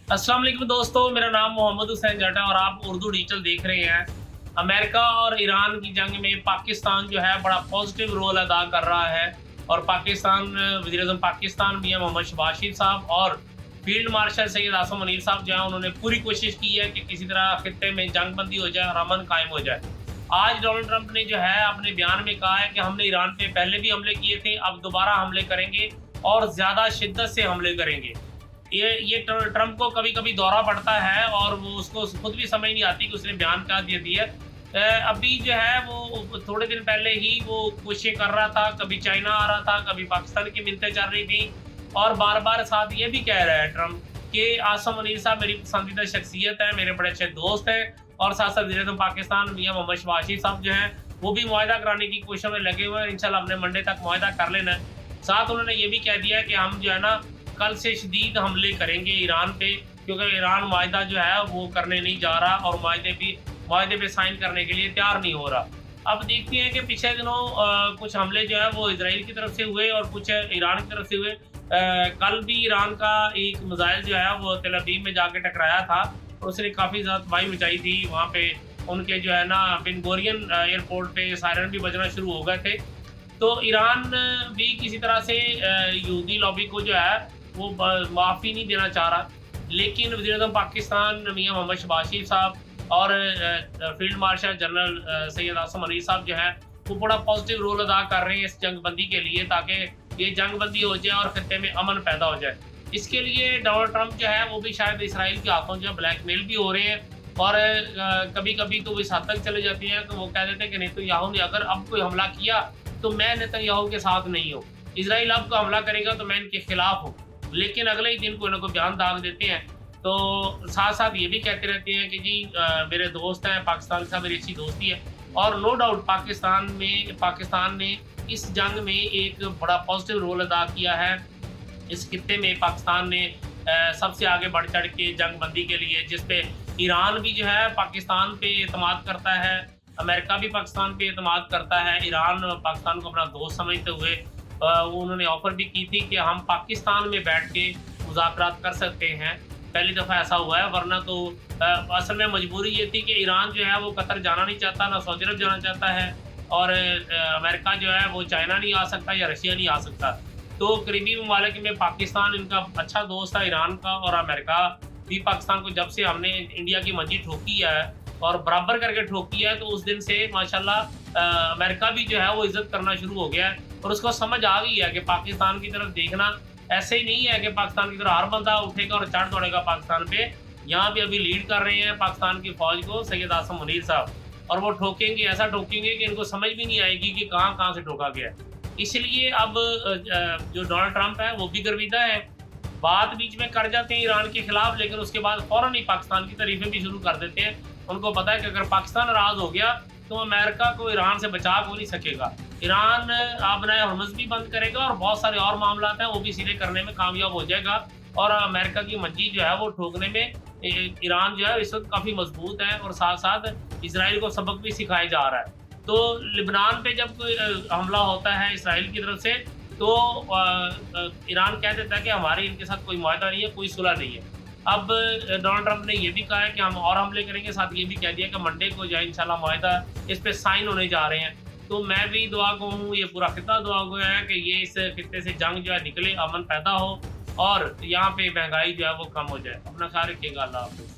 अस्सलाम वालेकुम दोस्तों, मेरा नाम मोहम्मद हुसैन जट है और आप उर्दू डिजिटल देख रहे हैं। अमेरिका और ईरान की जंग में पाकिस्तान जो है बड़ा पॉजिटिव रोल अदा कर रहा है और पाकिस्तान वज़ीर-ए-आज़म पाकिस्तान मियां मोहम्मद शहबाज शरीफ साहब और फील्ड मार्शल सैयद आसिम मुनीर साहब जो है उन्होंने पूरी कोशिश की है कि किसी तरह खित्ते में जंगबंदी हो जाए और अमन कायम हो जाए। आज डोनाल्ड ट्रंप ने जो है अपने बयान में कहा है कि हमने ईरान पे पहले भी हमले किए थे, अब दोबारा हमले करेंगे और ज़्यादा शिद्दत से हमले करेंगे। ये ट्रंप को कभी-कभी दौरा पड़ता है और वो उसको खुद भी समझ नहीं आती कि उसने बयान क्या दे दिया। अभी जो है वो थोड़े दिन पहले ही वो कोशिशें कर रहा था, कभी चाइना आ रहा था, कभी पाकिस्तान की मिन्नतें चल रही थी और बार-बार साथ ये भी कह रहा है ट्रंप कि आसिम मुनीर साहब मेरी पसंदीदा शख्सियत है, मेरे बड़े अच्छे दोस्त हैं और साथ-साथ वज़ीर-ए-आज़म पाकिस्तान मियां मोहम्मद शहबाज शरीफ साहब जो हैं, वो भी मुआहिदा कराने की कोशिशों में लगे हुए हैं। इंशाल्लाह हमने मंडे तक मुआहिदा कर लेना है। साथ उन्होंने ये भी कह दिया कि हम जो है ना कल से शदीद हमले करेंगे ईरान पे, क्योंकि ईरान मुआहिदा जो है वो करने नहीं जा रहा और मुआहिदे पे साइन करने के लिए तैयार नहीं हो रहा। अब देखते हैं कि पिछले दिनों कुछ हमले जो है वो इजराइल की तरफ से हुए और कुछ ईरान की तरफ से हुए। कल भी ईरान का एक मिसाइल जो है वो तेल अवीव में जाके टकराया था और उसने काफ़ी ज़्यादा तबाही मचाई थी। वहाँ पे उनके जो है ना बेन गुरियन एयरपोर्ट पे सायरन भी बजना शुरू हो गए थे। तो ईरान भी किसी तरह से यहूदी लॉबी को जो है वो माफ़ी नहीं देना चाह रहा, लेकिन वज़ीर-ए-आज़म पाकिस्तान मियां मोहम्मद शहबाज शरीफ साहब और field marshal general Syed Asim Munir साहब जो हैं वो बड़ा पॉजिटिव रोल अदा कर रहे हैं इस जंगबंदी के लिए, ताकि ये जंगबंदी हो जाए और खत्ते में अमन पैदा हो जाए। इसके लिए डोनाल्ड ट्रंप जो है वो भी शायद इसराइल के हाथों जो है ब्लैकमेल भी हो रहे हैं और कभी-कभी तो वो इस हद तक चले जाते हैं कि वो कह देते हैं कि नेतन्याहू ने अगर अब कोई हमला किया तो मैं नेतन्याहू के साथ नहीं हूँ, इसराइल अब को हमला करेगा तो मैं इनके खिलाफ हूँ। लेकिन अगले ही दिन कोई ना कोई बयान दाग देते हैं। तो साथ-साथ ये भी कहते रहते हैं कि जी मेरे दोस्त हैं, पाकिस्तान के साथ मेरी अच्छी दोस्ती है और नो डाउट पाकिस्तान ने इस जंग में एक बड़ा पॉजिटिव रोल अदा किया है। इस खित्ते में पाकिस्तान ने सबसे आगे बढ़ चढ़ के जंगबंदी के लिए, जिस पे ईरान भी जो है पाकिस्तान पे एतमाद करता है, अमेरिका भी पाकिस्तान पे एतमाद करता है। ईरान पाकिस्तान को अपना दोस्त समझते हुए उन्होंने ऑफ़र भी की थी कि हम पाकिस्तान में बैठ के मुज़ाकरात कर सकते हैं। पहली दफ़ा ऐसा हुआ है, वरना तो असल में मजबूरी ये थी कि ईरान जो है वो कतर जाना नहीं चाहता, ना सऊदी अरब जाना चाहता है और अमेरिका जो है वो चाइना नहीं आ सकता या रशिया नहीं आ सकता। तो करीबी ममालिक में पाकिस्तान इनका अच्छा दोस्त था ईरान का, और अमेरिका भी पाकिस्तान को जब से हमने इंडिया की मंजी ठोकी है और बराबर करके ठोकी है, तो उस दिन से माशाल्लाह अमेरिका भी जो है वो इज़्ज़त करना शुरू हो गया है और उसको समझ आ गई है कि पाकिस्तान की तरफ देखना ऐसे ही नहीं है कि पाकिस्तान की तरफ हर बंदा उठेगा और चढ़ दौड़ेगा पाकिस्तान पे। यहाँ पे अभी लीड कर रहे हैं पाकिस्तान की फ़ौज को सैयद आसिम मुनीर साहब, और वो ठोकेंगे, ऐसा ठोकेंगे कि इनको समझ भी नहीं आएगी कि कहाँ-कहाँ से ठोका गया है। इसलिए अब जो डोनाल्ड ट्रंप है वो भी गर्विदा है। बात बीच में कर जाते हैं ईरान के खिलाफ, लेकिन उसके बाद फ़ौरन ही पाकिस्तान की तारीफ़ें भी शुरू कर देते हैं। उनको पता है कि अगर पाकिस्तान नाराज़ हो गया तो अमेरिका को ईरान से बचा हो नहीं सकेगा। ईरान आबनाए हॉर्मुज़ भी बंद करेगा और बहुत सारे और मामलात हैं वो भी सीधे करने में कामयाब हो जाएगा और अमेरिका की मंजी जो है वो ठोकने में ईरान जो है इस वक्त काफ़ी मजबूत है और साथ-साथ इसराइल को सबक भी सिखाया जा रहा है। तो लिबनान पे जब कोई हमला होता है इसराइल की तरफ से, तो ईरान कह देता है कि हमारे इनके साथ कोई मुआहदा नहीं है, कोई सुलह नहीं है। अब डोनाल्ड ट्रंप ने ये भी कहा है कि हम और हमले करेंगे, साथ ये भी कह दिया कि मंडे को जो है इंशाल्लाह मुआहदा इस पे साइन होने जा रहे हैं। तो मैं भी दुआ गो हूँ, ये पूरा खित्ता दुआ गो है कि ये इस खित्ते से जंग जो है निकले, अमन पैदा हो और यहाँ पे महंगाई जो है वो कम हो जाए। अपना ख्याल रखिएगा। अल्लाह हाफ़िज़।